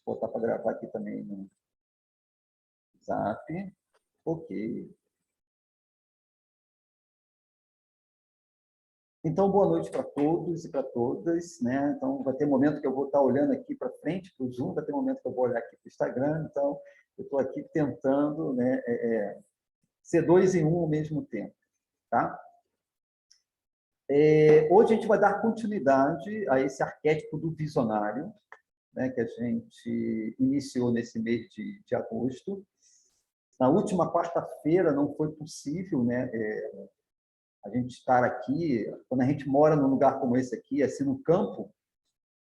botar para gravar aqui também no Zap. Ok. Então, boa noite para todos e para todas, né? Então, vai ter momento que eu vou estar olhando aqui para frente, para o Zoom, vai ter momento que eu vou olhar aqui para o Instagram, então, eu estou aqui tentando, né, ser 2 em 1 ao mesmo tempo, tá? Hoje a gente vai dar continuidade a esse arquétipo do visionário, né, que a gente iniciou nesse mês de agosto. Na última quarta-feira não foi possível, né, a gente estar aqui. Quando a gente mora num lugar como esse aqui, assim, no campo,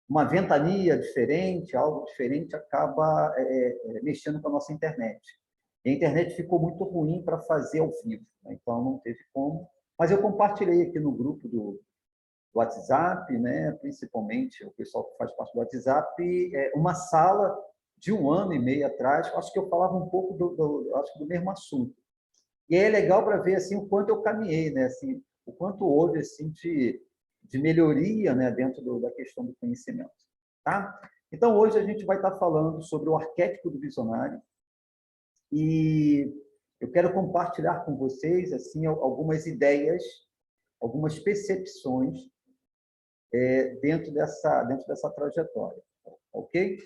uma ventania diferente, algo diferente, acaba mexendo com a nossa internet. E a internet ficou muito ruim para fazer ao vivo, né? Então não teve como. Mas eu compartilhei aqui no grupo do WhatsApp, né? Principalmente o pessoal que faz parte do WhatsApp, uma sala de 1 ano e meio atrás, acho que eu falava um pouco do mesmo assunto. E é legal para ver assim o quanto eu caminhei, né? Assim, o quanto houve assim de melhoria, né, dentro da questão do conhecimento, tá? Então hoje a gente vai estar falando sobre o arquétipo do visionário e eu quero compartilhar com vocês assim algumas ideias, algumas percepções dentro dessa trajetória, ok?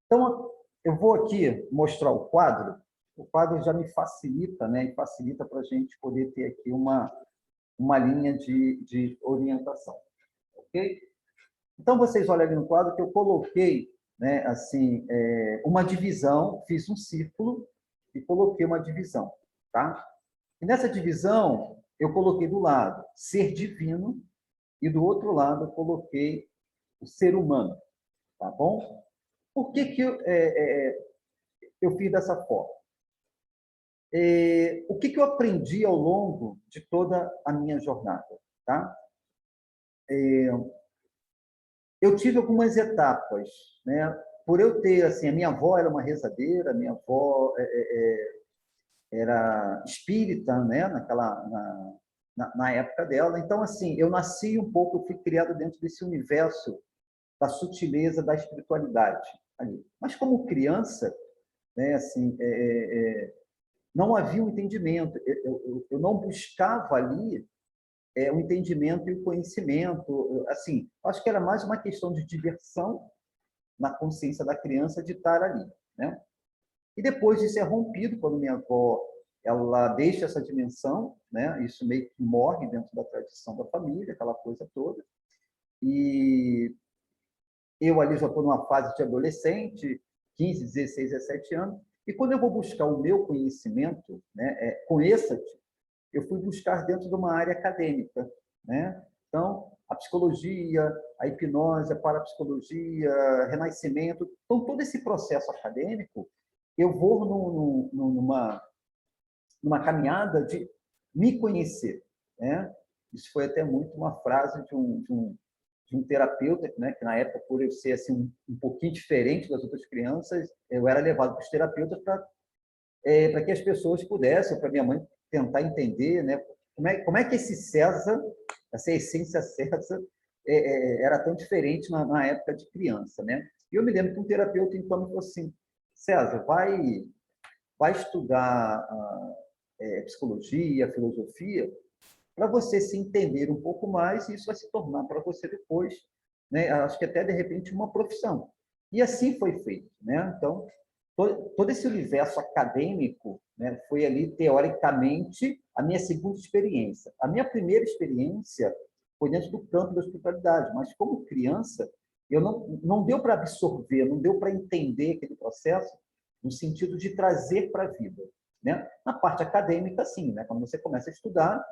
Então eu vou aqui mostrar o quadro. O quadro já me facilita, né? E facilita para a gente poder ter aqui uma linha de orientação, ok? Então, vocês olham ali no quadro que eu coloquei, né, assim, uma divisão, fiz um círculo e coloquei uma divisão, tá? E nessa divisão, eu coloquei do lado ser divino e do outro lado eu coloquei o ser humano, tá bom? Por que eu fiz dessa forma? O que eu aprendi ao longo de toda a minha jornada, tá? Eu tive algumas etapas, né? Por eu ter, assim, a minha avó era uma rezadeira, a minha avó era espírita, né? Na época dela. Então, assim, eu nasci um pouco, eu fui criado dentro desse universo da sutileza da espiritualidade ali. Mas como criança, né? Assim, não havia um entendimento. Eu não buscava ali o entendimento e o conhecimento. Assim, acho que era mais uma questão de diversão na consciência da criança de estar ali, né? E depois isso é rompido quando minha avó ela deixa essa dimensão, né? Isso meio que morre dentro da tradição da família, aquela coisa toda. E eu ali já estou numa fase de adolescente, 15, 16, 17 anos, e quando eu vou buscar o meu conhecimento, né, conheça-te, eu fui buscar dentro de uma área acadêmica, né? Então, a psicologia, a hipnose, a parapsicologia, renascimento, então todo esse processo acadêmico, eu vou numa caminhada de me conhecer, né? Isso foi até muito uma frase de um terapeuta, né, que na época, por eu ser assim um pouquinho diferente das outras crianças, eu era levado para os terapeutas para que as pessoas pudessem, para minha mãe tentar entender, né, como é que esse César, essa essência César, era tão diferente na época de criança, né? E eu me lembro que um terapeuta então me falou assim: César, vai estudar psicologia, filosofia, para você se entender um pouco mais, e isso vai se tornar para você depois, né, acho que até de repente uma profissão. E assim foi feito, né? Então, todo esse universo acadêmico, né, foi ali, teoricamente, a minha segunda experiência. A minha primeira experiência foi dentro do campo da espiritualidade, mas como criança, eu não deu para absorver, não deu para entender aquele processo no sentido de trazer para a vida, né? Na parte acadêmica, sim, né? Quando você começa a estudar,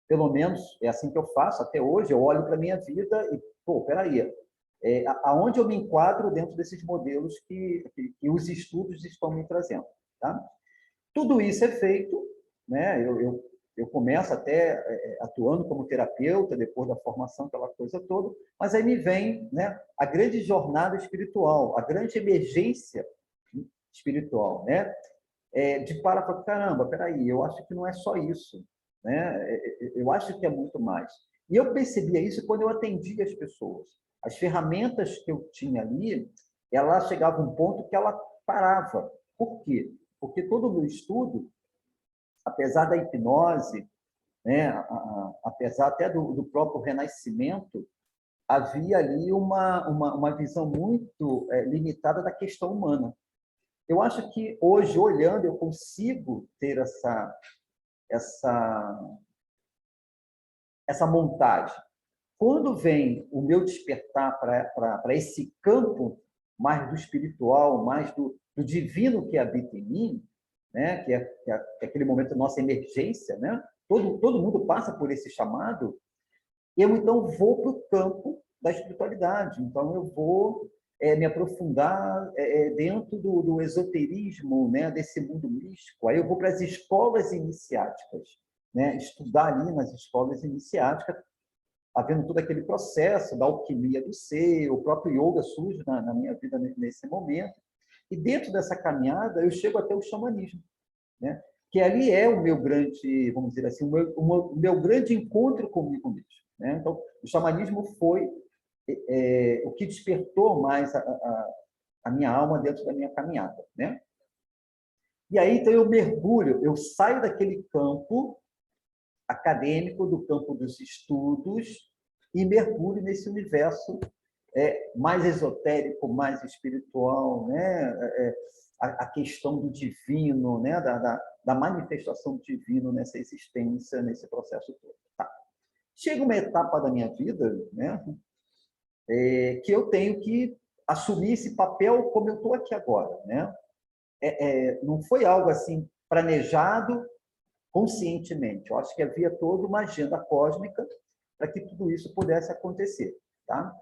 pelo menos é assim que eu faço até hoje, eu olho para a minha vida e, pô, peraí, aonde eu me enquadro dentro desses modelos que os estudos estão me trazendo, tá? Tudo isso é feito, né? Eu começo até atuando como terapeuta, depois da formação, aquela coisa toda, mas aí me vem, né, a grande jornada espiritual, a grande emergência espiritual, né? De parar para caramba, peraí, eu acho que não é só isso, né? Eu acho que é muito mais. E eu percebia isso quando eu atendia as pessoas. As ferramentas que eu tinha ali, ela chegava a um ponto que ela parava. Por quê? Porque todo o meu estudo, apesar da hipnose, né, apesar até do próprio renascimento, havia ali uma visão muito limitada da questão humana. Eu acho que hoje, olhando, eu consigo ter essa montagem. Quando vem o meu despertar para esse campo mais do espiritual, mais do divino que habita em mim, né? que é aquele momento da nossa emergência, né? Todo mundo passa por esse chamado, eu então vou para o campo da espiritualidade. Então eu vou me aprofundar dentro do esoterismo, né? Desse mundo místico. Aí eu vou para as escolas iniciáticas, né? Estudar ali nas escolas iniciáticas, havendo todo aquele processo da alquimia do ser, o próprio yoga surge na minha vida nesse momento. E dentro dessa caminhada, eu chego até o xamanismo, né? Que ali é o meu grande, vamos dizer assim, o meu grande encontro comigo mesmo, né? Então, o xamanismo foi o que despertou mais a minha alma dentro da minha caminhada, né? E aí, então, eu mergulho, eu saio daquele campo acadêmico, do campo dos estudos, e mergulho nesse universo mais esotérico, mais espiritual, né? A questão do divino, né? Da manifestação do divino nessa existência, nesse processo todo. Tá. Chega uma etapa da minha vida, né? Que eu tenho que assumir esse papel como eu estou aqui agora, né? Não foi algo assim planejado conscientemente. Eu acho que havia toda uma agenda cósmica para que tudo isso pudesse acontecer, tá?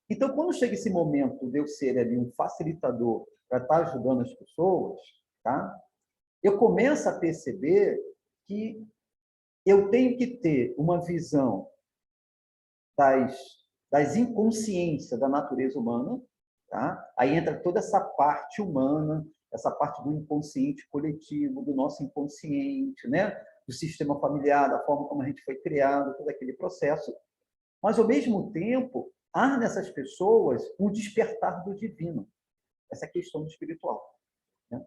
Então, quando chega esse momento de eu ser ali um facilitador para estar ajudando as pessoas, tá? Eu começo a perceber que eu tenho que ter uma visão das inconsciências da natureza humana, tá? Aí entra toda essa parte humana, essa parte do inconsciente coletivo, do nosso inconsciente, né? Do sistema familiar, da forma como a gente foi criado, todo aquele processo. Mas, ao mesmo tempo, há nessas pessoas um despertar do divino, essa questão do espiritual, né?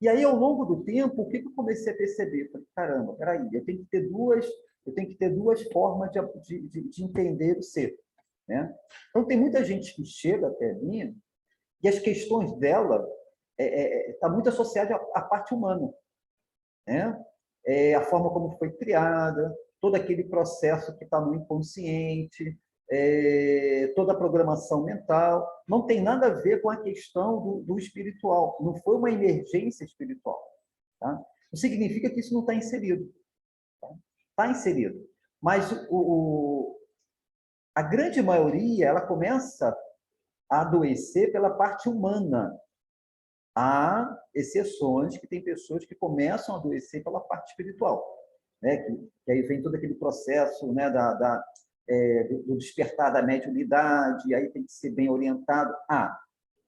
E aí, ao longo do tempo, o que eu comecei a perceber? Eu falei, caramba, peraí, eu tenho que ter duas formas de entender o ser, né? Então, tem muita gente que chega até mim e as questões dela está muito associada à parte humana, né? A forma como foi criada, todo aquele processo que está no inconsciente, toda a programação mental, não tem nada a ver com a questão do espiritual, não foi uma emergência espiritual. Tá? Não significa que isso não está inserido. Está inserido. Mas a grande maioria, ela começa a adoecer pela parte humana. Há exceções que tem pessoas que começam a adoecer pela parte espiritual, né? Que aí vem todo aquele processo, né, do despertar da mediunidade, aí tem que ser bem orientado.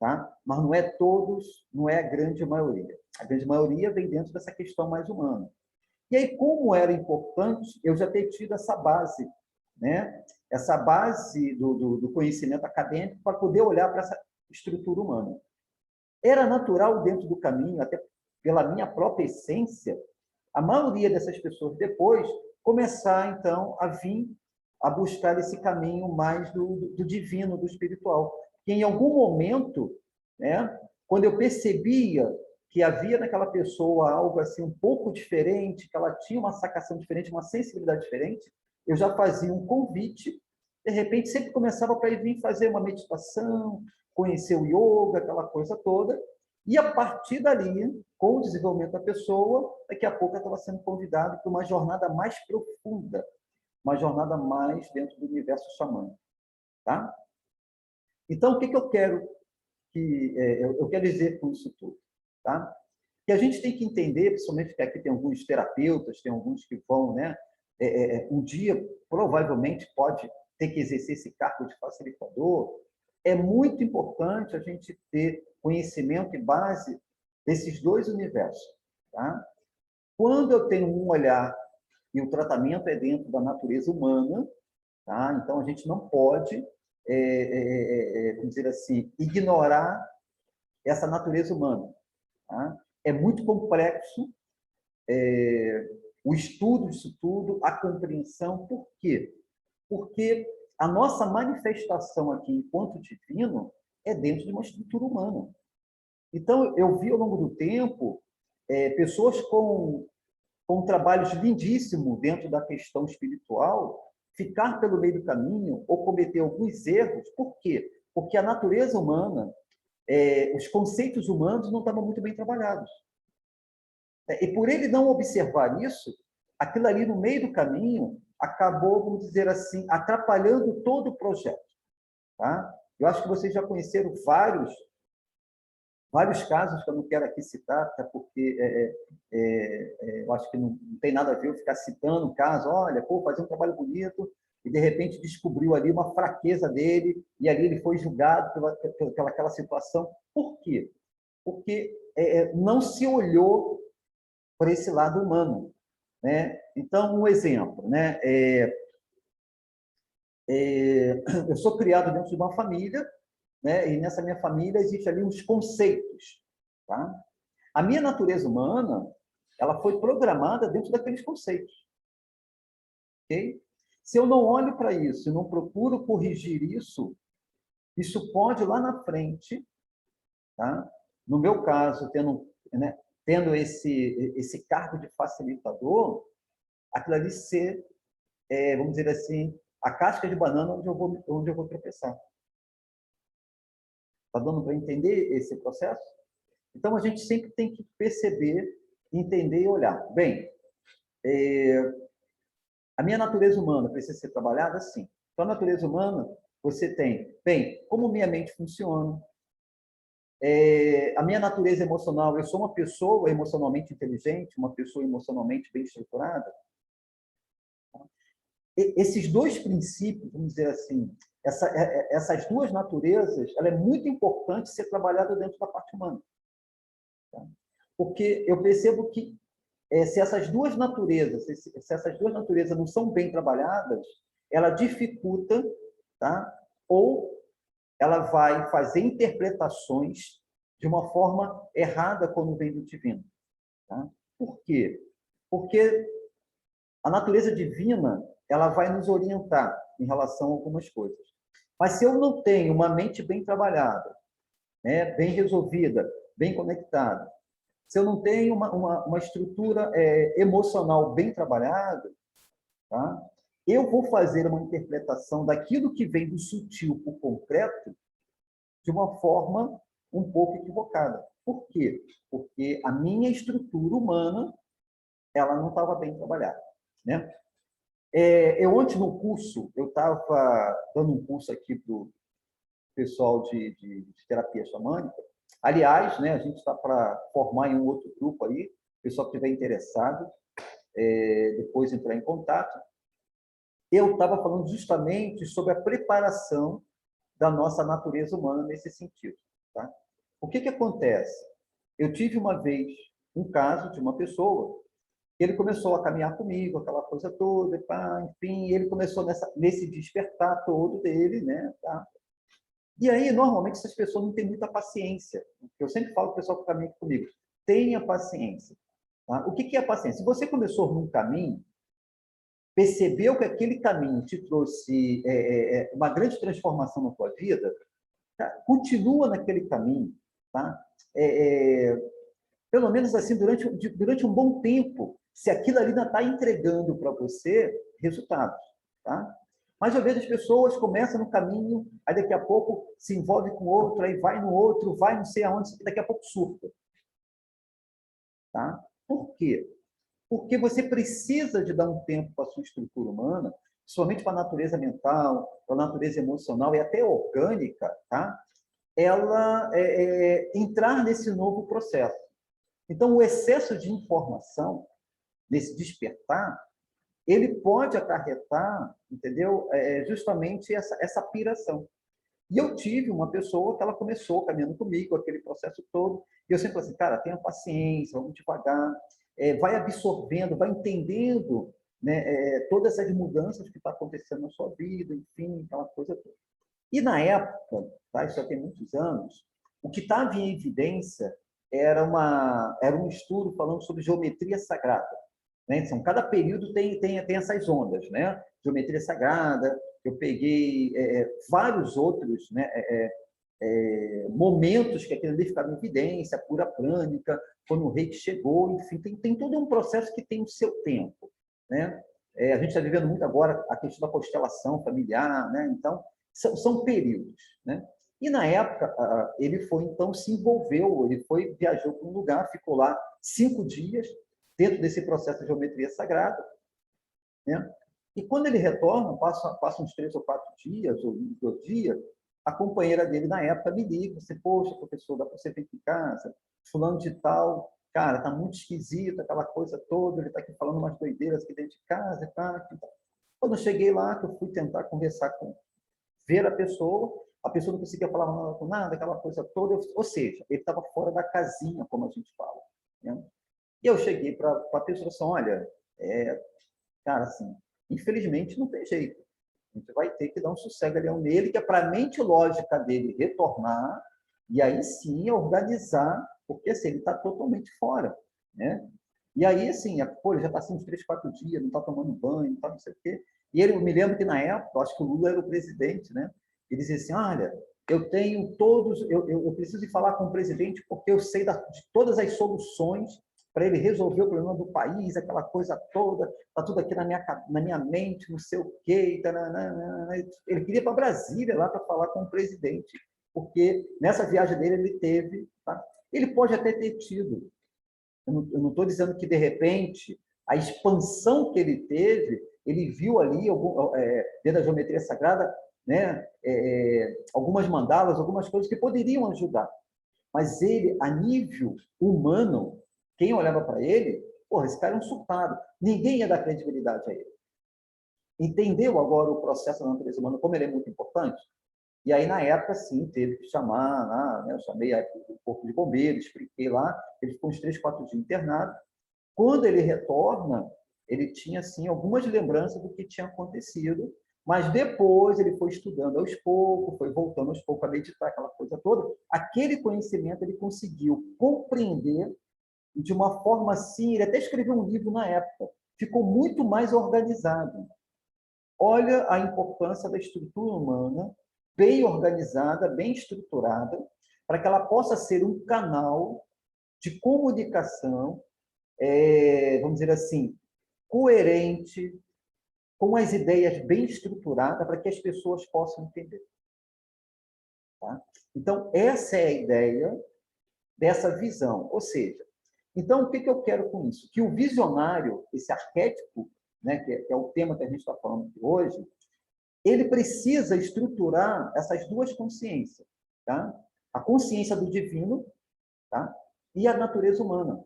Tá? Mas não é todos, não é a grande maioria. A grande maioria vem dentro dessa questão mais humana. E aí, como era importante eu já ter tido essa base, né? Essa base do conhecimento acadêmico para poder olhar para essa estrutura humana. Era natural dentro do caminho, até pela minha própria essência, a maioria dessas pessoas depois começar, então, a vir a buscar esse caminho mais do divino, do espiritual. Que em algum momento, né, quando eu percebia que havia naquela pessoa algo assim um pouco diferente, que ela tinha uma sacação diferente, uma sensibilidade diferente, eu já fazia um convite, de repente sempre começava para ir vir fazer uma meditação, conhecer o yoga, aquela coisa toda, e a partir dali, com o desenvolvimento da pessoa, daqui a pouco ela estava sendo convidada para uma jornada mais profunda, uma jornada mais dentro do universo xamânico, tá? Então, o que eu quero eu quero dizer com isso tudo, tá? Que a gente tem que entender, principalmente que aqui tem alguns terapeutas, tem alguns que vão, né? Um dia provavelmente pode ter que exercer esse cargo de facilitador. É muito importante a gente ter conhecimento e base desses dois universos, tá? Quando eu tenho um olhar e o tratamento é dentro da natureza humana, tá? Então a gente não pode vamos dizer assim, ignorar essa natureza humana. Tá? É muito complexo o estudo disso tudo, a compreensão. Por quê? Porque a nossa manifestação aqui, enquanto divino, é dentro de uma estrutura humana. Então, eu vi ao longo do tempo pessoas com trabalhos lindíssimos dentro da questão espiritual ficar pelo meio do caminho ou cometer alguns erros. Por quê? Porque a natureza humana, os conceitos humanos não estavam muito bem trabalhados. E por ele não observar isso, aquilo ali no meio do caminho acabou, vamos dizer assim, atrapalhando todo o projeto. Tá? Eu acho que vocês já conheceram vários casos que eu não quero aqui citar, até porque eu acho que não tem nada a ver eu ficar citando um caso, olha, pô, fazer um trabalho bonito, e de repente descobriu ali uma fraqueza dele, e ali ele foi julgado pelaquela situação. Por quê? Porque não se olhou por esse lado humano. Né? Então, um exemplo, né? Eu sou criado dentro de uma família, né? E nessa minha família existe ali uns conceitos. Tá? A minha natureza humana, ela foi programada dentro daqueles conceitos. Okay? Se eu não olho para isso, não procuro corrigir isso, isso pode lá na frente, tá? No meu caso, tendo esse cargo de facilitador, aquilo ali ser, vamos dizer assim, a casca de banana onde eu vou tropeçar. Está dando para entender esse processo? Então, a gente sempre tem que perceber, entender e olhar. Bem, a minha natureza humana precisa ser trabalhada? Sim. Então, a natureza humana, você tem, bem, como minha mente funciona, a minha natureza emocional, eu sou uma pessoa emocionalmente inteligente, uma pessoa emocionalmente bem estruturada. Esses dois princípios, vamos dizer assim, essas duas naturezas, ela é muito importante ser trabalhada dentro da parte humana. Tá? Porque eu percebo que se essas duas naturezas não são bem trabalhadas, ela dificulta, tá? Ou ela vai fazer interpretações de uma forma errada quando vem do divino. Tá? Por quê? Porque a natureza divina, ela vai nos orientar em relação a algumas coisas. Mas se eu não tenho uma mente bem trabalhada, né, bem resolvida, bem conectada, se eu não tenho uma estrutura emocional bem trabalhada, tá, eu vou fazer uma interpretação daquilo que vem do sutil para o concreto de uma forma um pouco equivocada. Por quê? Porque a minha estrutura humana ela não estava bem trabalhada. Né? Eu ontem no curso, eu estava dando um curso aqui para o pessoal de terapia xamânica. Aliás, né, a gente está para formar em um outro grupo aí, o pessoal que estiver interessado, depois entrar em contato. Eu estava falando justamente sobre a preparação da nossa natureza humana nesse sentido. Tá? O que acontece? Eu tive uma vez um caso de uma pessoa que ele começou a caminhar comigo, aquela coisa toda, pá, enfim, ele começou nesse despertar todo dele, né? Tá? E aí, normalmente, essas pessoas não têm muita paciência. Eu sempre falo para o pessoal que caminha comigo, tenha paciência. Tá? O que é a paciência? Se você começou num caminho, percebeu que aquele caminho te trouxe uma grande transformação na tua vida, tá? Continua naquele caminho, tá? Pelo menos assim, durante um bom tempo, se aquilo ali ainda está entregando para você resultados. Tá? Mas eu vejo as pessoas começam no caminho, aí daqui a pouco se envolve com outro, aí vai no outro, vai não sei aonde, daqui a pouco surta. Tá? Por quê? Porque você precisa de dar um tempo para a sua estrutura humana, somente para a natureza mental, para a natureza emocional e até orgânica, tá? Ela entrar nesse novo processo. Então, o excesso de informação, nesse despertar, ele pode acarretar, entendeu? Justamente essa piração. E eu tive uma pessoa que ela começou caminhando comigo, aquele processo todo, e eu sempre falei assim, cara, tenha paciência, vamos devagar, vai absorvendo, vai entendendo, né, todas essas mudanças que estão acontecendo na sua vida, enfim, aquela coisa toda. E na época, tá, isso já tem muitos anos, o que estava em evidência era um estudo falando sobre geometria sagrada. Né? Então, cada período tem essas ondas, né? Geometria sagrada, eu peguei vários outros, né? Momentos que aquilo ali ficava em evidência, a cura prânica, quando o rei que chegou, enfim, tem todo um processo que tem o seu tempo. Né? A gente está vivendo muito agora a questão da constelação familiar, né? Então, são períodos. Né? E, na época, ele foi, então, se envolveu, ele foi, viajou para um lugar, ficou lá 5 dias, dentro desse processo de geometria sagrada, né? E quando ele retorna, passa uns 3 ou 4 dias, ou 2 dias, a companheira dele, na época, me liga, você, poxa, professor, dá para você vir aqui em casa? Fulano de tal, cara, tá muito esquisito, aquela coisa toda, ele está aqui falando umas doideiras aqui dentro de casa, tá? Quando eu cheguei lá, que eu fui tentar conversar ver a pessoa não conseguia falar nada com nada, aquela coisa toda, ou seja, ele estava fora da casinha, como a gente fala. Né? E eu cheguei para a pessoa assim, olha, cara, assim, infelizmente não tem jeito. A gente vai ter que dar um sossego-leão nele, que é para a mente lógica dele retornar, e aí sim organizar, porque assim, ele está totalmente fora. Né? E aí, assim, pô, ele já está assim uns 3, 4 dias, não está tomando banho, não, tá, não sei o quê. E ele, eu me lembro que na época, acho que o Lula era o presidente, né? Ele dizia assim, olha, eu tenho todos, eu preciso de falar com o presidente porque eu sei de todas as soluções para ele resolver o problema do país, aquela coisa toda, está tudo aqui na minha mente, não sei o quê. Ele queria ir para Brasília lá para falar com o presidente, porque nessa viagem dele ele teve, tá? Ele pode até ter tido, eu não estou dizendo que, de repente, a expansão que ele teve, ele viu ali, dentro da geometria sagrada, né, algumas mandalas, algumas coisas que poderiam ajudar. Mas ele, a nível humano, quem olhava para ele, porra, esse cara é um surtado. Ninguém ia dar credibilidade a ele. Entendeu agora o processo da natureza humana, como ele é muito importante? E aí, na época, sim, teve que chamar, lá, né, eu chamei o corpo de bombeiros, expliquei lá, ele ficou uns 3, 4 dias internado. Quando ele retorna, ele tinha, assim, algumas lembranças do que tinha acontecido, mas depois ele foi estudando aos poucos, foi voltando aos poucos a meditar, aquela coisa toda. Aquele conhecimento ele conseguiu compreender de uma forma assim, ele até escreveu um livro na época, ficou muito mais organizado. Olha a importância da estrutura humana, bem organizada, bem estruturada, para que ela possa ser um canal de comunicação, vamos dizer assim, coerente, com as ideias bem estruturadas, para que as pessoas possam entender. Tá? Então, essa é a ideia dessa visão. Ou seja, então, o que eu quero com isso? Que o visionário, esse arquétipo, né, que é o tema que a gente está falando aqui hoje, ele precisa estruturar essas duas consciências. Tá? A consciência do divino, tá? E a natureza humana.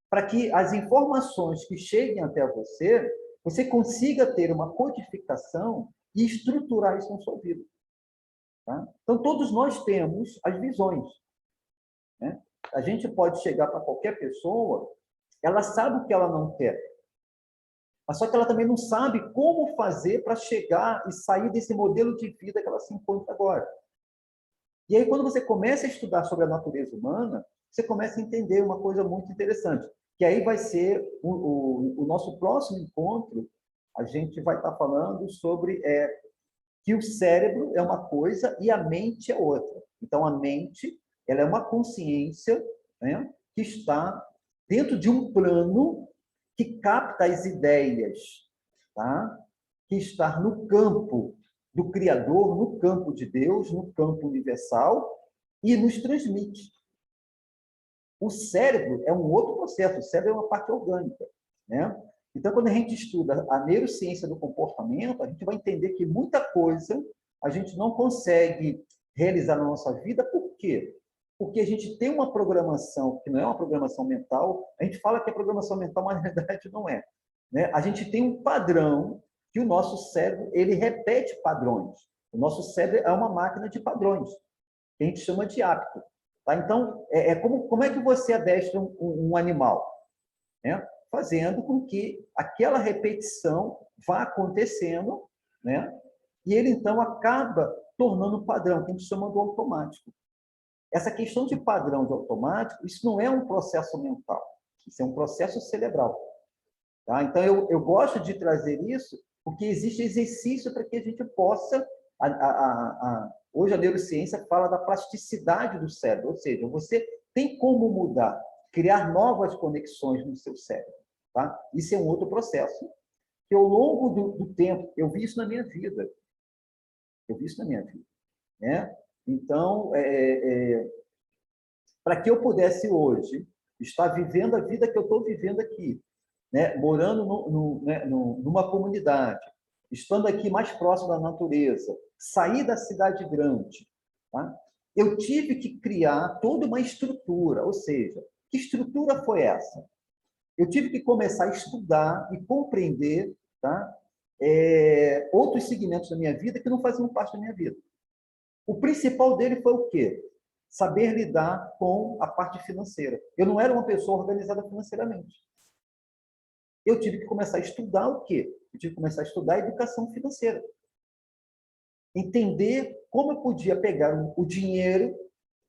Para que as informações que cheguem até você, você consiga ter uma codificação e estruturar isso na sua vida. Tá? Então, todos nós temos as visões. Né? A gente pode chegar para qualquer pessoa, ela sabe o que ela não quer, mas só que ela também não sabe como fazer para chegar e sair desse modelo de vida que ela se encontra agora. E aí, quando você começa a estudar sobre a natureza humana, você começa a entender uma coisa muito interessante, que aí vai ser o nosso próximo encontro, a gente vai estar falando sobre que o cérebro é uma coisa e a mente é outra. Então, a mente ela é uma consciência, né, que está dentro de um plano que capta as ideias, tá? Que está no campo do Criador, no campo de Deus, no campo universal, e nos transmite. O cérebro é um outro processo, o cérebro é uma parte orgânica. Né? Então, quando a gente estuda a neurociência do comportamento, a gente vai entender que muita coisa a gente não consegue realizar na nossa vida. Por quê? Porque a gente tem uma programação que não é uma programação mental, a gente fala que é programação mental, mas na verdade não é. Né? A gente tem um padrão que o nosso cérebro ele repete padrões. O nosso cérebro é uma máquina de padrões, que a gente chama de hábito. Tá? Então, como é que você adestra um animal? Né? Fazendo com que aquela repetição vá acontecendo, né? e ele, então, acaba tornando um padrão, que a gente chama do automático. Essa questão de padrão de automático, isso não é um processo mental, isso é um processo cerebral. Tá? Então, eu gosto de trazer isso, porque existe exercício para que a gente possa... Hoje a neurociência fala da plasticidade do cérebro, ou seja, você tem como mudar, criar novas conexões no seu cérebro. Tá? Isso é um outro processo, que ao longo do tempo, eu vi isso na minha vida. Eu vi isso na minha vida. Né? Então, para que eu pudesse hoje estar vivendo a vida que eu estou vivendo aqui, né? Morando numa comunidade, estando aqui mais próximo da natureza, sair da cidade grande, tá? Eu tive que criar toda uma estrutura, ou seja, que estrutura foi essa? Eu tive que começar a estudar e compreender, tá? Outros segmentos da minha vida que não faziam parte da minha vida. O principal dele foi o quê? Saber lidar com a parte financeira. Eu não era uma pessoa organizada financeiramente. Eu tive que começar a estudar o quê? Eu tive que começar a estudar educação financeira. Entender como eu podia pegar o dinheiro,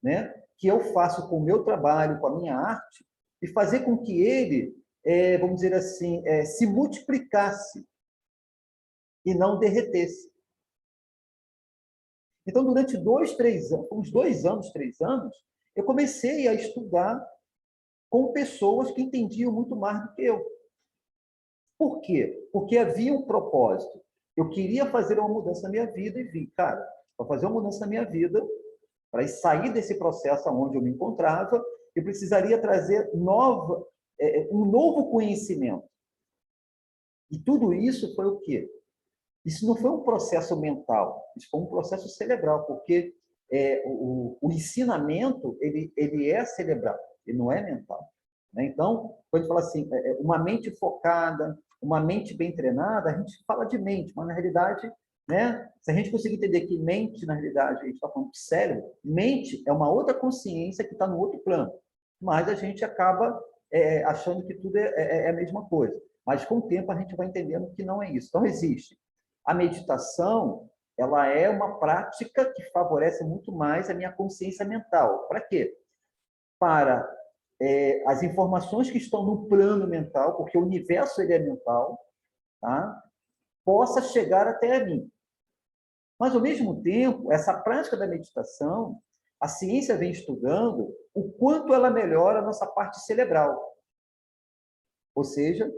né, que eu faço com o meu trabalho, com a minha arte, e fazer com que ele, vamos dizer assim, se multiplicasse e não derretesse. Então, durante uns 2 anos, 3 anos, eu comecei a estudar com pessoas que entendiam muito mais do que eu. Por quê? Porque havia um propósito. Eu queria fazer uma mudança na minha vida e vi, cara, para fazer uma mudança na minha vida, para sair desse processo onde eu me encontrava, eu precisaria trazer um novo conhecimento. E tudo isso foi o quê? Isso não foi um processo mental, isso foi um processo cerebral, porque o ensinamento ele é cerebral, ele não é mental. Né? Então, quando a gente fala assim, uma mente focada, uma mente bem treinada, a gente fala de mente, mas na realidade, né, se a gente conseguir entender que mente, na realidade, a gente está falando de cérebro, mente é uma outra consciência que está no outro plano, mas a gente acaba achando que tudo é a mesma coisa. Mas com o tempo a gente vai entendendo que não é isso. Então, existe a meditação, ela é uma prática que favorece muito mais a minha consciência mental. Para quê? Para as informações que estão no plano mental, porque o universo ele é mental, tá? Possa chegar até mim. Mas, ao mesmo tempo, essa prática da meditação, a ciência vem estudando o quanto ela melhora a nossa parte cerebral. Ou seja,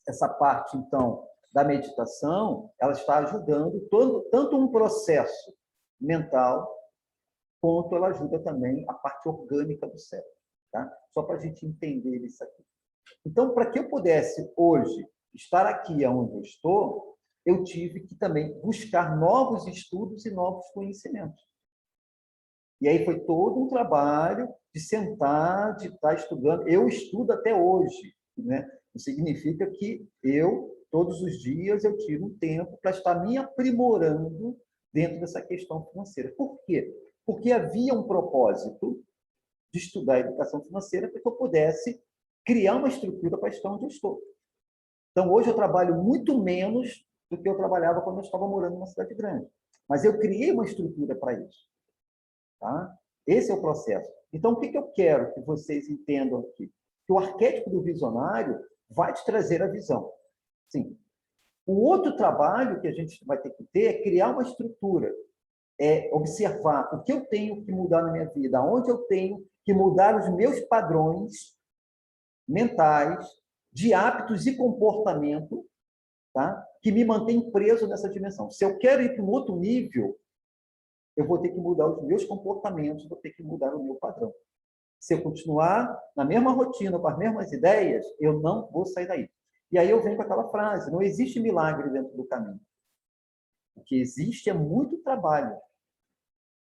essa parte, então, da meditação, ela está ajudando tanto um processo mental, quanto ela ajuda também a parte orgânica do cérebro. Tá? Só para a gente entender isso aqui. Então, para que eu pudesse hoje estar aqui onde eu estou, eu tive que também buscar novos estudos e novos conhecimentos. E aí foi todo um trabalho de sentar, de estar estudando. Eu estudo até hoje, né? Isso significa que todos os dias, eu tiro um tempo para estar me aprimorando dentro dessa questão financeira. Por quê? Porque havia um propósito de estudar a educação financeira para que eu pudesse criar uma estrutura para estar onde eu estou. Então, hoje eu trabalho muito menos do que eu trabalhava quando eu estava morando numa cidade grande. Mas eu criei uma estrutura para isso. Tá? Esse é o processo. Então, o que eu quero que vocês entendam aqui? Que o arquétipo do visionário vai te trazer a visão. Sim. O outro trabalho que a gente vai ter que ter é criar uma estrutura, observar o que eu tenho que mudar na minha vida, onde eu tenho que mudar os meus padrões mentais, de hábitos e comportamento, tá? Que me mantém preso nessa dimensão. Se eu quero ir para um outro nível, eu vou ter que mudar os meus comportamentos, vou ter que mudar o meu padrão. Se eu continuar na mesma rotina, com as mesmas ideias, eu não vou sair daí. E aí eu venho com aquela frase, não existe milagre dentro do caminho. O que existe é muito trabalho.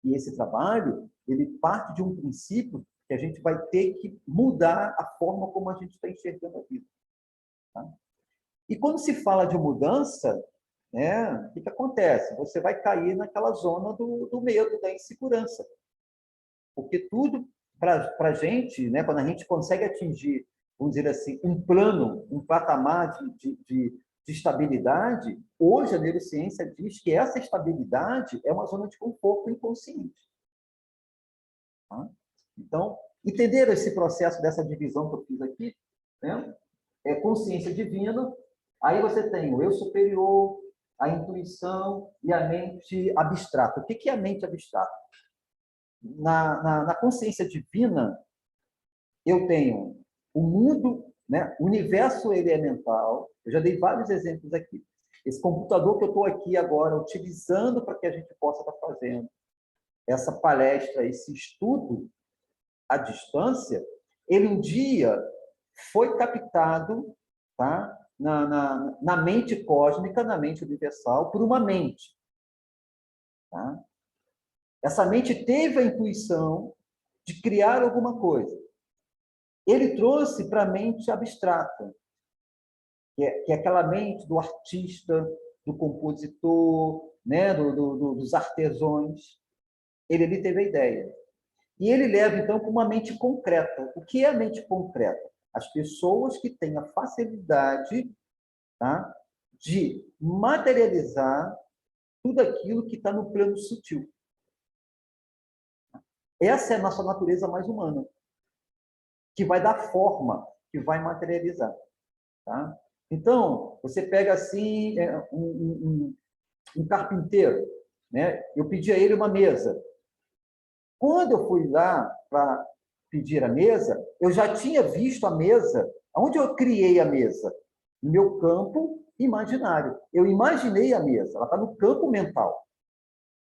E esse trabalho, ele parte de um princípio que a gente vai ter que mudar a forma como a gente está enxergando a vida. Tá? E quando se fala de mudança, né, o que acontece? Você vai cair naquela zona do medo, da insegurança. Porque tudo, para a gente, né, quando a gente consegue atingir, vamos dizer assim, um plano, um patamar de estabilidade, hoje a neurociência diz que essa estabilidade é uma zona de conforto inconsciente. Tá? Então, entenderam esse processo dessa divisão que eu fiz aqui? Né? É consciência divina, aí você tem o eu superior, a intuição e a mente abstrata. O que é a mente abstrata? Na consciência divina, eu tenho o mundo, né? O universo elemental. Eu já dei vários exemplos aqui. Esse computador que eu estou aqui agora utilizando para que a gente possa estar fazendo essa palestra, esse estudo à distância, ele um dia foi captado, tá? na mente cósmica, na mente universal, por uma mente. Tá? Essa mente teve a intuição de criar alguma coisa. Ele trouxe para a mente abstrata, que é aquela mente do artista, do compositor, né? dos artesãos. Ele teve a ideia. E ele leva, então, para uma mente concreta. O que é a mente concreta? As pessoas que têm a facilidade, tá, de materializar tudo aquilo que está no plano sutil. Essa é a nossa natureza mais humana, que vai dar forma, que vai materializar. Tá? Então, você pega assim um carpinteiro, né? Eu pedi a ele uma mesa. Quando eu fui lá para pedir a mesa, eu já tinha visto a mesa. Onde eu criei a mesa? No meu campo imaginário. Eu imaginei a mesa, ela está no campo mental.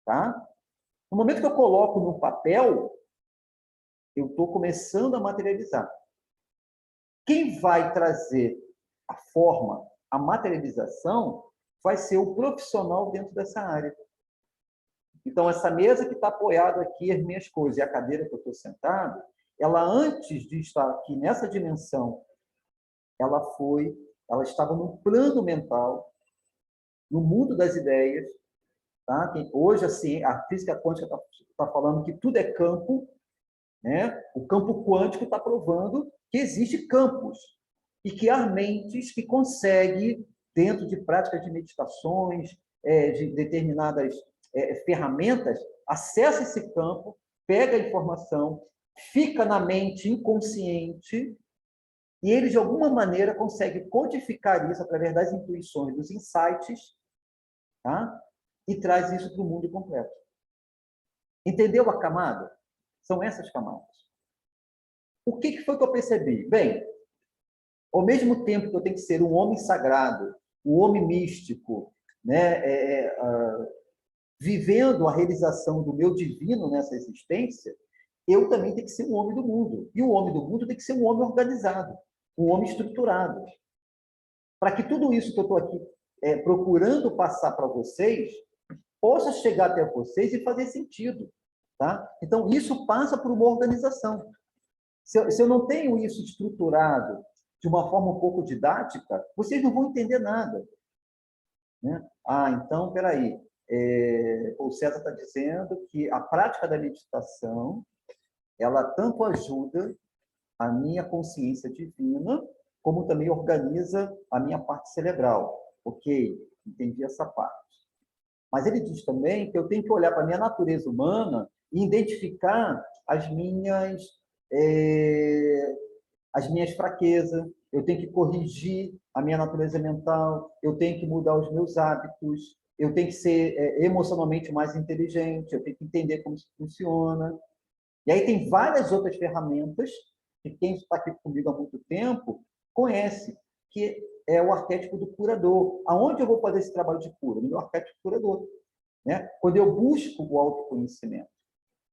Tá? No momento que eu coloco no papel, eu estou começando a materializar. Quem vai trazer a forma, a materialização, vai ser o profissional dentro dessa área. Então, essa mesa que está apoiada aqui, as minhas coisas, e a cadeira que eu estou sentado, ela, antes de estar aqui nessa dimensão, ela estava no plano mental, no mundo das ideias. Tá? Hoje, assim, a física quântica está falando que tudo é campo, né? O campo quântico está provando que existe campos e que há mentes que conseguem, dentro de práticas de meditações, de determinadas ferramentas, acessa esse campo, pega a informação, fica na mente inconsciente e ele, de alguma maneira, consegue codificar isso através das intuições, dos insights, tá? E traz isso para o mundo completo. Entendeu a camada? São essas camadas. O que foi que eu percebi? Bem, ao mesmo tempo que eu tenho que ser um homem sagrado, um homem místico, né, vivendo a realização do meu divino nessa existência, eu também tenho que ser um homem do mundo. E o homem do mundo tem que ser um homem organizado, um homem estruturado. Para que tudo isso que eu estou aqui procurando passar para vocês, possa chegar até vocês e fazer sentido. Tá? Então, isso passa por uma organização. Se eu não tenho isso estruturado de uma forma um pouco didática, vocês não vão entender nada. Né? Então, espera aí. O César está dizendo que a prática da meditação, ela tanto ajuda a minha consciência divina, como também organiza a minha parte cerebral. Ok, entendi essa parte. Mas ele diz também que eu tenho que olhar para a minha natureza humana e identificar as minhas fraquezas, eu tenho que corrigir a minha natureza mental, eu tenho que mudar os meus hábitos, eu tenho que ser emocionalmente mais inteligente, eu tenho que entender como isso funciona. E aí tem várias outras ferramentas que quem está aqui comigo há muito tempo conhece, que é o arquétipo do curador. Aonde eu vou fazer esse trabalho de cura? No meu arquétipo curador. Né? Quando eu busco o autoconhecimento.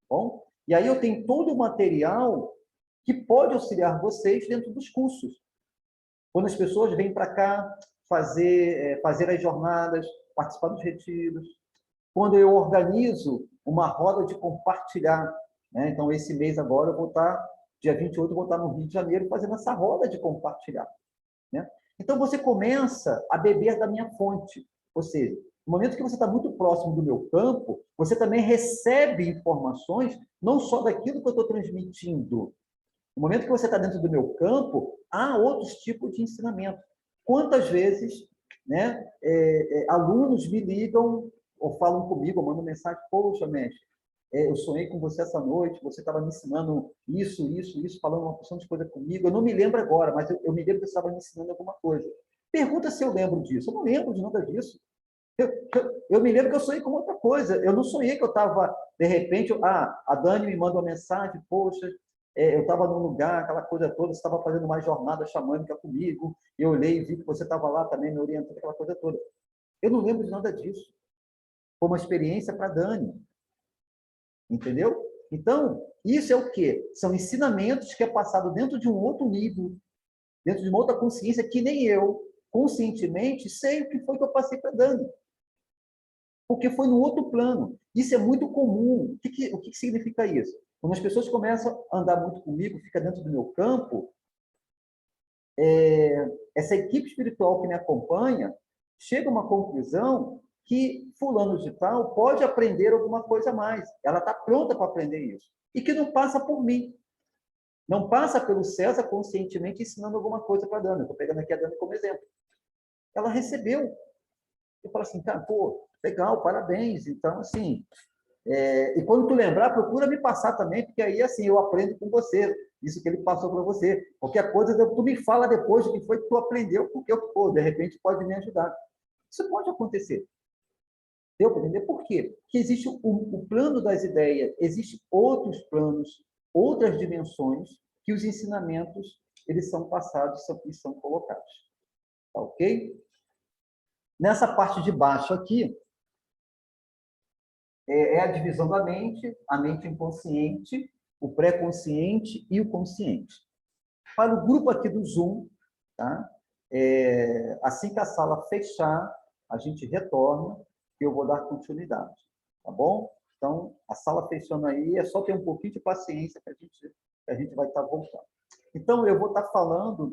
Bom? E aí eu tenho todo o material que pode auxiliar vocês dentro dos cursos. Quando as pessoas vêm para cá fazer as jornadas, participar dos retiros, quando eu organizo uma roda de compartilhar, né? Então, esse mês agora, eu vou estar, dia 28, eu vou estar no Rio de Janeiro fazendo essa roda de compartilhar. Né? Então, você começa a beber da minha fonte. Ou seja, no momento que você está muito próximo do meu campo, você também recebe informações não só daquilo que eu estou transmitindo. No momento que você está dentro do meu campo, há outros tipos de ensinamento. Quantas vezes né? Alunos me ligam ou falam comigo, ou mandam mensagem: poxa, mestre, eu sonhei com você essa noite, você estava me ensinando isso, falando uma porção de coisa comigo. Eu não me lembro agora, mas eu me lembro que você estava me ensinando alguma coisa. Pergunta se eu lembro disso. Eu não lembro de nada disso. Eu me lembro que eu sonhei com outra coisa. Eu não sonhei que eu estava, de repente, a Dani me manda uma mensagem: poxa, eu estava num lugar, aquela coisa toda, você estava fazendo uma jornada xamânica comigo, eu olhei e vi que você estava lá também, me orientando, aquela coisa toda. Eu não lembro de nada disso. Foi uma experiência para a Dani. Entendeu? Então, isso é o quê? São ensinamentos que é passado dentro de um outro nível, dentro de uma outra consciência, que nem eu, conscientemente, sei o que foi que eu passei para a Dani. Porque foi no outro plano. Isso é muito comum. O que significa isso? Quando as pessoas começam a andar muito comigo, fica dentro do meu campo, essa equipe espiritual que me acompanha chega a uma conclusão que fulano de tal pode aprender alguma coisa a mais. Ela está pronta para aprender isso. E que não passa por mim. Não passa pelo César conscientemente ensinando alguma coisa para a Dani. Estou pegando aqui a Dani como exemplo. Ela recebeu. Eu falo assim: cara, pô, legal, parabéns. Então, assim, e quando tu lembrar, procura me passar também, porque aí, assim, eu aprendo com você, isso que ele passou para você. Qualquer coisa, tu me fala depois o que foi que tu aprendeu, porque eu, pô, de repente pode me ajudar. Isso pode acontecer. Deu para entender? Por quê? Porque existe o plano das ideias, existem outros planos, outras dimensões, que os ensinamentos eles são passados e são colocados. Tá ok? Nessa parte de baixo aqui, é a divisão da mente, a mente inconsciente, o pré-consciente e o consciente. Para o grupo aqui do Zoom, tá? Assim que a sala fechar, a gente retorna e eu vou dar continuidade, tá bom? Então, a sala fechando aí, é só ter um pouquinho de paciência que a gente vai estar voltando. Então, eu vou estar falando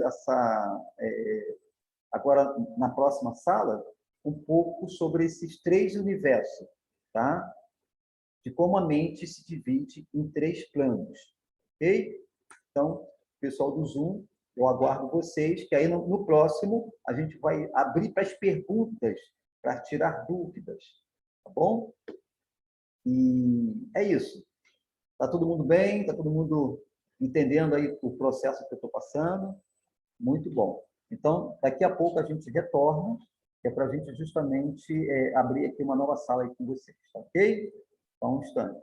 agora, na próxima sala, um pouco sobre esses três universos, tá? De como a mente se divide em três planos, ok? Então, pessoal do Zoom, eu aguardo vocês, que aí no próximo a gente vai abrir para as perguntas, para tirar dúvidas, tá bom? E é isso. Está todo mundo bem? Está todo mundo entendendo aí o processo que eu estou passando? Muito bom. Então, daqui a pouco a gente retorna, que é para a gente justamente abrir aqui uma nova sala aí com vocês, tá ok? Então, um instante.